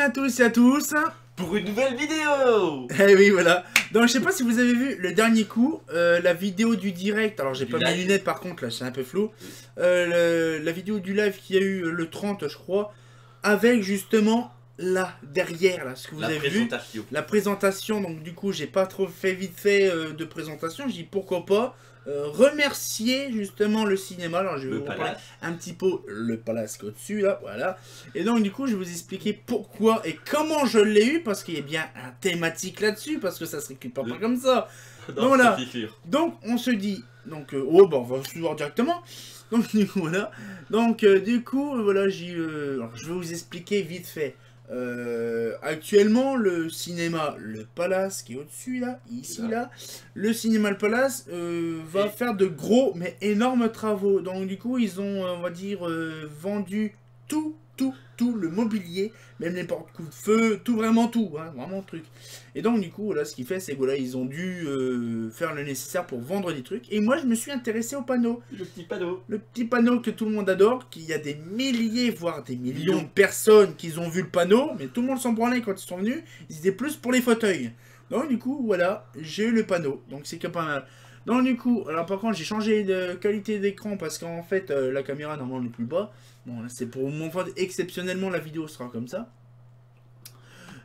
à tous et à tous pour une nouvelle vidéo. Eh oui, voilà. Donc, je sais pas si vous avez vu le dernier coup, la vidéo du direct. Alors, j'ai pas mes lunettes par contre, là, c'est un peu flou. La vidéo du live qu'il y a eu le 30, je crois, avec justement là, derrière, là, ce que vous avez vu. La présentation. Donc, du coup, j'ai pas trop fait vite fait de présentation. J'ai dit pourquoi pas. Remercier justement le cinéma. Alors je vais vous parler un petit peu le palace au-dessus là, voilà. Et donc du coup je vais vous expliquer pourquoi et comment je l'ai eu, parce qu'il y a bien un thématique là-dessus, parce que ça se récupère pas comme ça. Donc voilà. Donc on se dit, donc oh bah on va se voir directement. Donc du coup voilà. Donc du coup voilà, je vais vous expliquer vite fait. Actuellement le cinéma Le Palace qui est au-dessus là, ici là, le cinéma Le Palace va faire de gros mais énormes travaux. Donc du coup ils ont on va dire vendu tout le mobilier, même les portes-coups de feu, tout, vraiment tout, hein, vraiment truc. Et donc du coup là ce qu'il fait c'est que voilà, ils ont dû faire le nécessaire pour vendre des trucs. Et moi je me suis intéressé au panneau. Le petit panneau que tout le monde adore, qu'il y a des milliers voire des millions de personnes qui ont vu le panneau, mais tout le monde s'en branlait quand ils sont venus, ils étaient plus pour les fauteuils. Donc du coup voilà, j'ai eu le panneau, donc c'est que pas mal. Donc du coup, alors par contre j'ai changé de qualité d'écran parce qu'en fait la caméra normalement n'est plus bas. Bon là c'est pour mon fois exceptionnellement la vidéo sera comme ça.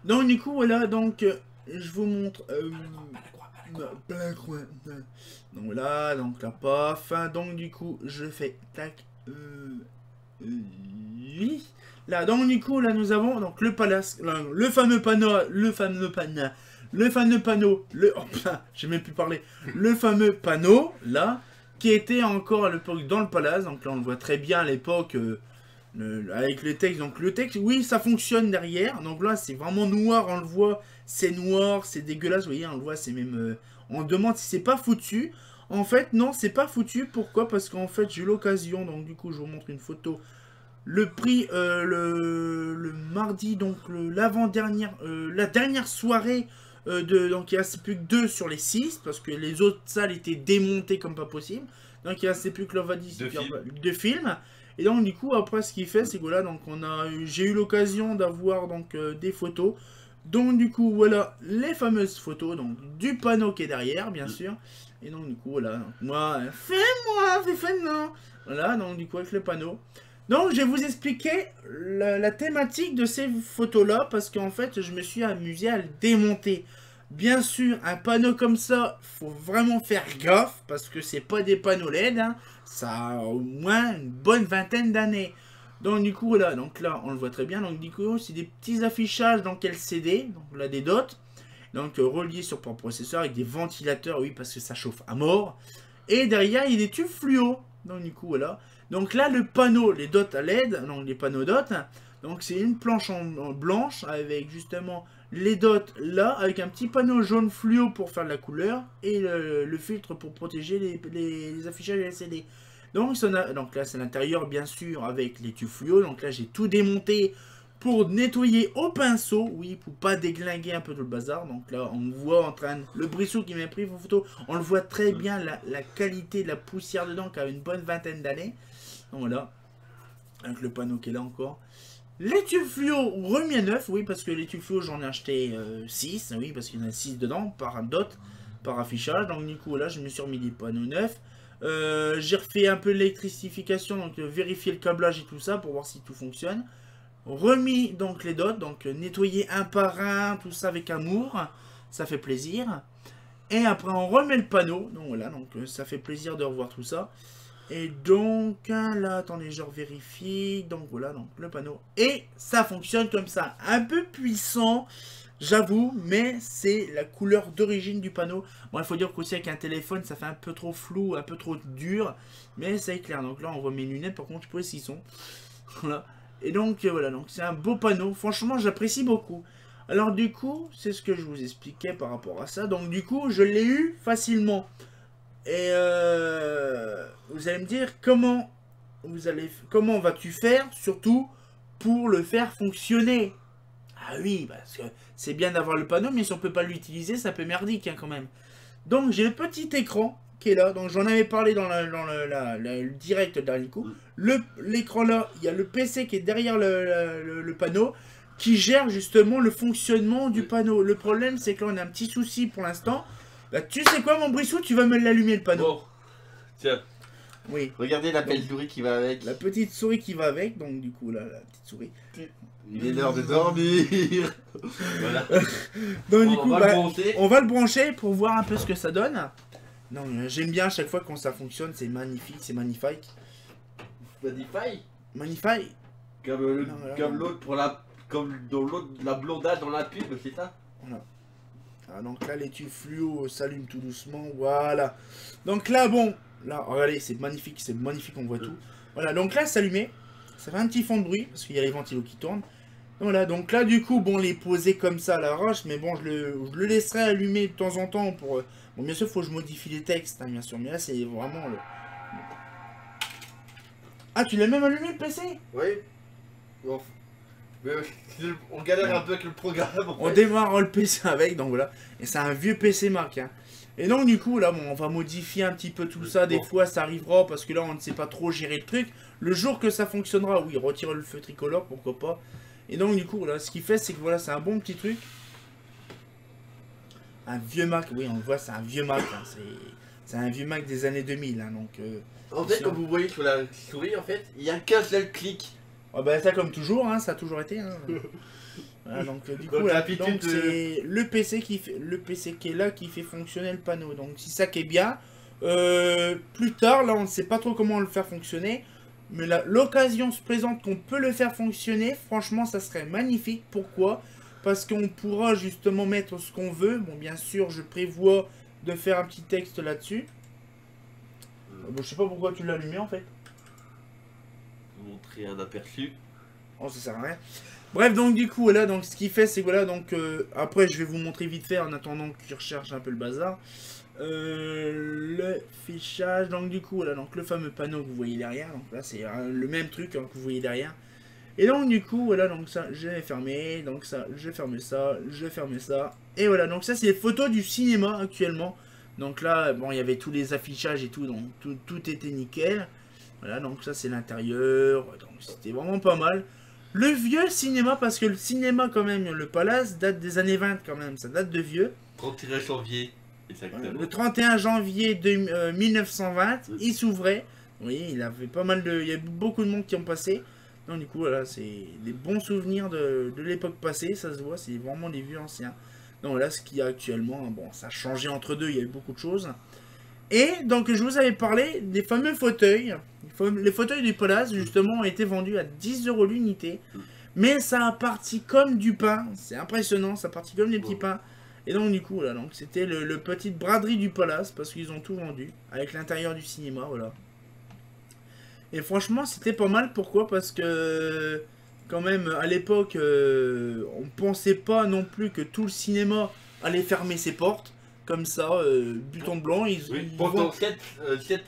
Donc du coup voilà, donc je vous montre donc voilà, donc la paf, donc du coup je fais tac oui. Là donc du coup là nous avons donc le palace, le fameux panneau, oh putain, j'ai même plus parlé, le fameux panneau là qui était encore à l'époque dans le palace. Donc là on le voit très bien à l'époque avec le texte. Donc le texte, oui, ça fonctionne derrière. Donc là c'est vraiment noir, on le voit, c'est noir, c'est dégueulasse, vous voyez, on le voit, c'est même on demande si c'est pas foutu. En fait non, c'est pas foutu. Pourquoi? Parce qu'en fait j'ai eu l'occasion, donc du coup je vous montre une photo. Le prix le mardi, donc l'avant-dernière, la dernière soirée donc il reste plus que 2 sur les 6 parce que les autres salles étaient démontées comme pas possible. Donc il reste plus que deux films. Et donc du coup après ce qu'il fait c'est que voilà, donc j'ai eu l'occasion d'avoir donc des photos. Donc du coup voilà les fameuses photos donc du panneau qui est derrière bien sûr. Et donc du coup voilà, donc, moi fais-moi. Voilà, donc du coup avec le panneau. Donc je vais vous expliquer la thématique de ces photos là, parce qu'en fait je me suis amusé à le démonter. Bien sûr un panneau comme ça, faut vraiment faire gaffe parce que c'est pas des panneaux LED, hein. Ça a au moins une bonne vingtaine d'années. Donc du coup là, on le voit très bien. Donc du coup c'est des petits affichages donc LCD, donc là des dots, donc reliés sur le processeur avec des ventilateurs, oui parce que ça chauffe à mort. Et derrière il y a des tubes fluo. Donc du coup voilà. Donc là le panneau, les dots à LED, donc les panneaux dots, donc c'est une planche en blanche avec justement les dots là, avec un petit panneau jaune fluo pour faire de la couleur et le filtre pour protéger les affichages LCD. Donc là c'est l'intérieur bien sûr avec les tubes fluo. Donc là j'ai tout démonté pour nettoyer au pinceau, oui, pour pas déglinguer un peu tout le bazar. Donc là on voit en train, le brisseau qui m'a pris vos photos, on le voit très bien la qualité de la poussière dedans qui a une bonne vingtaine d'années. Donc voilà, avec le panneau qui est là encore. Les tubes fluo remis à neuf, oui, parce que les tubes fluo j'en ai acheté 6, oui, parce qu'il y en a 6 dedans, par dot, par affichage. Donc du coup là je me suis remis des panneaux neufs. J'ai refait un peu l'électrification, donc vérifier le câblage et tout ça pour voir si tout fonctionne. Remis donc les dots, donc nettoyer un par un, tout ça avec amour, ça fait plaisir. Et après on remet le panneau, donc voilà, donc ça fait plaisir de revoir tout ça. Et donc là, attendez, je vérifie. Donc voilà, donc le panneau. Et ça fonctionne comme ça. Un peu puissant, j'avoue, mais c'est la couleur d'origine du panneau. Bon, il faut dire qu'aussi avec un téléphone, ça fait un peu trop flou, un peu trop dur. Mais ça éclaire. Donc là, on voit mes lunettes. Par contre, je sais pas s'ils sont. Voilà. Et donc voilà, donc c'est un beau panneau. Franchement, j'apprécie beaucoup. Alors du coup, c'est ce que je vous expliquais par rapport à ça. Donc du coup, je l'ai eu facilement. Et vous allez me dire comment vas-tu faire, surtout pour le faire fonctionner. Ah oui, parce que c'est bien d'avoir le panneau, mais si on peut pas l'utiliser, ça peut merdique hein, quand même. Donc j'ai le petit écran qui est là, donc j'en avais parlé dans le direct dernier coup. L'écran là, il y a le PC qui est derrière le panneau, qui gère justement le fonctionnement du panneau. Le problème, c'est que là, on a un petit souci pour l'instant. Bah, tu sais quoi, mon Brissou, tu vas me l'allumer le panneau. Bon, tiens, Oui. regardez la belle souris qui va avec. La petite souris qui va avec, donc du coup, là, la petite souris. Il est l'heure de dormir. Voilà. Donc, du On coup, va bah, le brancher. on va le brancher pour voir un peu ce que ça donne. Non, j'aime bien à chaque fois quand ça fonctionne, c'est magnifique, c'est magnifique. Spotify. Magnifique. Comme Non, voilà. comme l'autre pour la. Comme dans l'autre, la blondade dans la pub, c'est ça? Ah, donc là, les tubes fluo s'allument tout doucement, voilà. Donc là, bon, là, regardez, c'est magnifique, on voit tout. Voilà, donc là, c'est allumé. Ça fait un petit fond de bruit, parce qu'il y a les ventilos qui tournent. Voilà, donc là, du coup, bon, les poser comme ça à l'arrache, mais bon, je le laisserai allumer de temps en temps pour... Bon, bien sûr, il faut que je modifie les textes, hein, bien sûr, mais là, c'est vraiment le... Ah, tu l'as même allumé, le PC? Oui. Bon. Mais, on galère un peu avec le programme. On démarre le PC avec, donc voilà. Et c'est un vieux PC Mac, hein. Et donc du coup, là, bon, on va modifier un petit peu tout ça. Des fois, ça arrivera parce que là, on ne sait pas trop gérer le truc. Le jour que ça fonctionnera, oui, retirer le feu tricolore, pourquoi pas. Et donc du coup, là, ce qu'il fait, c'est que voilà, c'est un bon petit truc. Un vieux Mac, oui, on le voit, c'est un vieux Mac. Hein. C'est un vieux Mac des années 2000, hein, donc... En fait, comme vous voyez sur la souris, en fait, il y a qu'un seul clic. Ah bah ça comme toujours, hein, ça a toujours été. Hein. Voilà, donc du coup, Donc, là, l'habitude donc, de- c'est le PC qui est là qui fait fonctionner le panneau. Donc c'est ça qui est bien. Plus tard, là, on ne sait pas trop comment le faire fonctionner, mais l'occasion se présente qu'on peut le faire fonctionner. Franchement, ça serait magnifique. Pourquoi? Parce qu'on pourra justement mettre ce qu'on veut. Bon, bien sûr, je prévois de faire un petit texte là-dessus. Bon, je sais pas pourquoi tu l'as allumé en fait. Vous montrer un aperçu. Oh, ça sert à rien. Bref, donc du coup, là, donc ce qu'il fait, c'est que voilà, donc après, je vais vous montrer vite fait en attendant qu'il recherche un peu le bazar. Le fichage, donc du coup, voilà, donc le fameux panneau que vous voyez derrière. Donc là, c'est le même truc hein, que vous voyez derrière. Et donc du coup, voilà, donc ça, je vais fermer. Donc ça, je vais fermer ça, je vais fermer ça. Et voilà, donc ça, c'est les photos du cinéma actuellement. Donc là, bon, il y avait tous les affichages et tout, donc tout était nickel. Voilà, donc ça c'est l'intérieur, donc c'était vraiment pas mal. Le vieux cinéma, parce que le cinéma quand même, le Palace, date des années 20 quand même, ça date de vieux. 31 janvier, exactement. Le 31 janvier 1920, il s'ouvrait. Oui, il avait pas mal de... Il y a beaucoup de monde qui ont passé. Donc du coup, voilà, c'est des bons souvenirs de l'époque passée, ça se voit, c'est vraiment des vieux anciens. Donc là, ce qu'il y a actuellement, bon, ça a changé entre deux, il y a eu beaucoup de choses. Et donc je vous avais parlé des fameux fauteuils. Les fauteuils du Palace justement ont été vendus à 10 € l'unité. Mais ça a parti comme du pain. C'est impressionnant, ça a parti comme des petits pains. Et donc du coup là, donc c'était le petit braderie du Palace parce qu'ils ont tout vendu avec l'intérieur du cinéma, voilà. Et franchement c'était pas mal. Pourquoi? Parce que quand même à l'époque on pensait pas non plus que tout le cinéma allait fermer ses portes. Comme ça, but en blanc, ils pendant vont... 7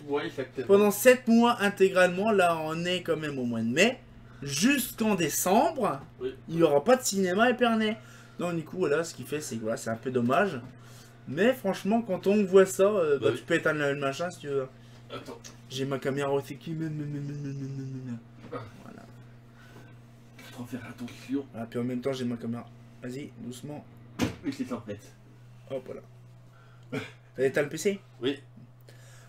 mois exactement. Pendant 7 mois intégralement, là on est quand même au mois de mai, jusqu'en décembre, il n'y aura pas de cinéma Épernay. Donc du coup, voilà, ce qui fait, c'est que voilà, c'est un peu dommage. Mais franchement, quand on voit ça, bah, tu peux éteindre le machin si tu veux. Attends. J'ai ma caméra aussi qui... Voilà. Faut faire attention. Ah, puis en même temps, j'ai ma caméra. Vas-y, doucement. Oui, c'est ça en fait. Hop, voilà. T'as le PC? Oui.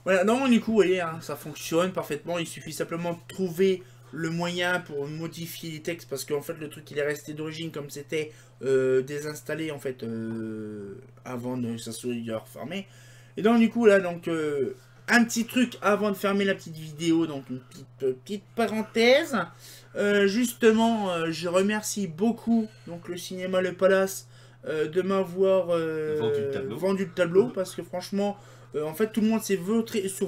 Voilà, non, du coup, vous voyez, hein, ça fonctionne parfaitement. Il suffit simplement de trouver le moyen pour modifier les textes. Parce qu'en fait, le truc, il est resté d'origine comme c'était désinstallé, en fait, avant de ça soit refermé. Et donc, du coup, là, donc, un petit truc avant de fermer la petite vidéo. Donc, une petite parenthèse. Justement, je remercie beaucoup donc le cinéma Le Palace de m'avoir vendu le tableau parce que franchement en fait tout le monde s'est vautré sur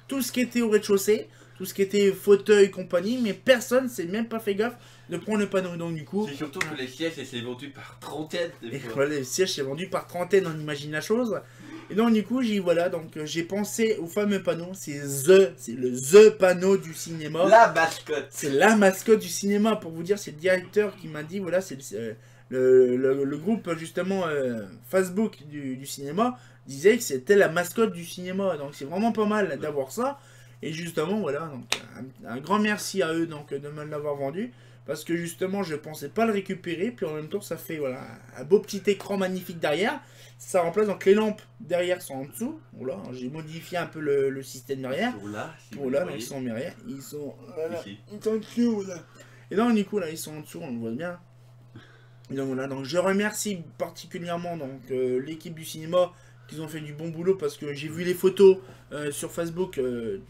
tout ce qui était au rez-de-chaussée, tout ce qui était fauteuil compagnie, mais personne s'est même pas fait gaffe de prendre le panneau. Donc du coup c'est surtout que les sièges c'est vendu par trentaine des fois. Voilà, les sièges c'est vendu par trentaine, on imagine la chose. Et donc du coup j'ai pensé au fameux panneau, c'est le panneau du cinéma. La mascotte. C'est la mascotte du cinéma, pour vous dire, c'est le directeur qui m'a dit, voilà, c'est le groupe justement Facebook du cinéma disait que c'était la mascotte du cinéma. Donc c'est vraiment pas mal d'avoir ça. Et justement, voilà, donc un grand merci à eux donc de me l'avoir vendu. Parce que justement, je pensais pas le récupérer. Puis en même temps, ça fait voilà, un beau petit écran magnifique derrière. Ça remplace donc les lampes derrière sont en dessous. Voilà, j'ai modifié un peu le système derrière. Là, si vous Voilà, donc voyez. ils sont derrière. Ils sont. Voilà, Ici. ils sont en dessous, voilà. Et donc, du coup, là, ils sont en dessous, on le voit bien. Et donc voilà, donc je remercie particulièrement donc l'équipe du cinéma qui ont fait du bon boulot parce que j'ai vu les photos sur Facebook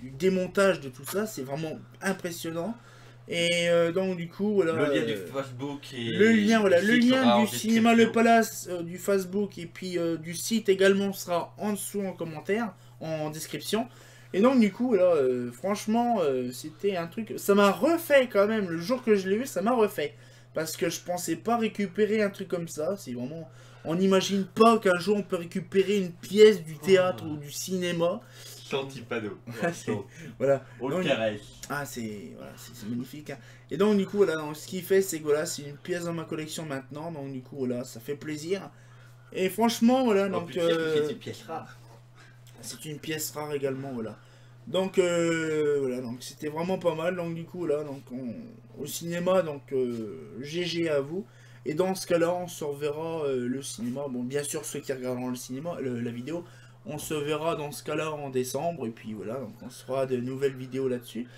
du démontage de tout ça, c'est vraiment impressionnant. Et donc du coup voilà, Le lien du Facebook et le lien voilà, le site sera lien en du cinéma Le description. Palace, du Facebook et puis du site également sera en dessous en commentaire, en description. Et donc du coup là, franchement, c'était un truc, ça m'a refait quand même le jour que je l'ai eu, ça m'a refait. Parce que je pensais pas récupérer un truc comme ça. C'est vraiment. On n'imagine pas qu'un jour on peut récupérer une pièce du théâtre ou du cinéma. Chantipano. Voilà. On Donc, le caresse. ah, c'est voilà, c'est magnifique. Hein. Et donc, du coup, voilà, donc, ce qu'il fait, c'est que voilà, c'est une pièce dans ma collection maintenant. Donc, du coup, voilà, ça fait plaisir. Et franchement, voilà, On donc. peut dire que c'est une pièce rare. C'est une pièce rare également, voilà. Donc voilà, donc c'était vraiment pas mal. Donc du coup là, donc au cinéma, donc GG à vous. Et dans ce cas-là, on se reverra le cinéma. Bon, bien sûr ceux qui regarderont le cinéma, la vidéo, on se verra dans ce cas-là en décembre. Et puis voilà, donc on se fera de nouvelles vidéos là-dessus.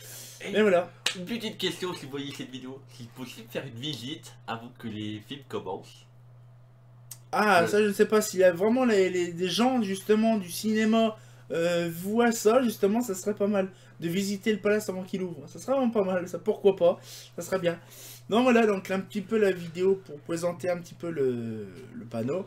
Mais voilà. Une petite question si vous voyez cette vidéo. S'il est possible de faire une visite avant que les films commencent. Ah, ça je ne sais pas s'il y a vraiment des gens justement du cinéma voient ça, justement, ça serait pas mal de visiter le palace avant qu'il ouvre. Ça serait vraiment pas mal, ça pourquoi pas, ça serait bien. Donc voilà, donc un petit peu la vidéo pour présenter un petit peu le panneau.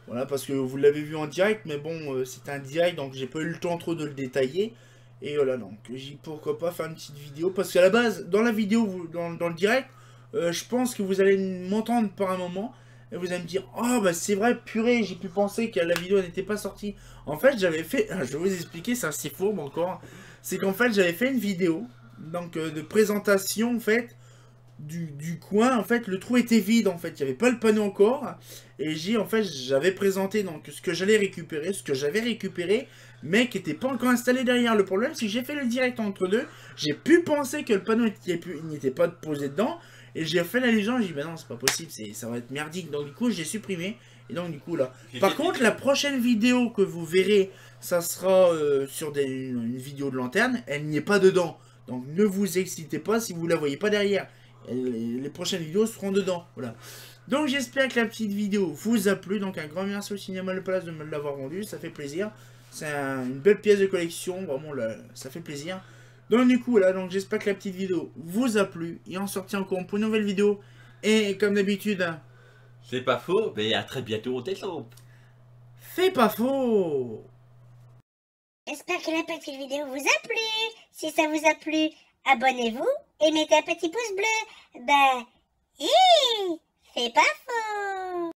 Voilà, parce que vous l'avez vu en direct, mais bon, c'est un direct, donc j'ai pas eu le temps trop de le détailler. Et voilà, donc j'ai pourquoi pas faire une petite vidéo, parce qu'à la base, dans la vidéo, dans le direct, je pense que vous allez m'entendre par un moment. Et vous allez me dire, oh bah c'est vrai, purée, j'ai pu penser que la vidéo n'était pas sortie. En fait, j'avais fait, je vais vous expliquer, c'est assez fourbe encore. C'est qu'en fait, j'avais fait une vidéo, donc de présentation, en fait, du coin. En fait, le trou était vide, en fait, il n'y avait pas le panneau encore. Et j'avais présenté donc ce que j'allais récupérer, ce que j'avais récupéré, mais qui n'était pas encore installé derrière. Le problème, c'est que j'ai fait le direct entre deux. J'ai pu penser que le panneau n'était pas posé dedans. Et j'ai fait la légende, j'ai dit, bah non, c'est pas possible, ça va être merdique. Donc, du coup, j'ai supprimé. Et donc, du coup, là. Par contre, la prochaine vidéo que vous verrez, ça sera sur une vidéo de lanterne. Elle n'y est pas dedans. Donc, ne vous excitez pas si vous la voyez pas derrière. Les prochaines vidéos seront dedans. Voilà. Donc, j'espère que la petite vidéo vous a plu. Donc, un grand merci au Cinéma Le Palace de me l'avoir vendu. Ça fait plaisir. C'est une belle pièce de collection. Vraiment, là, ça fait plaisir. Donc du coup là, donc j'espère que la petite vidéo vous a plu. Et en sorti encore pour une nouvelle vidéo. Et comme d'habitude, C'est pas faux, mais à très bientôt en décembre. fais pas faux. J'espère que la petite vidéo vous a plu. Si ça vous a plu, abonnez-vous et mettez un petit pouce bleu. Bah, hi, c'est pas faux.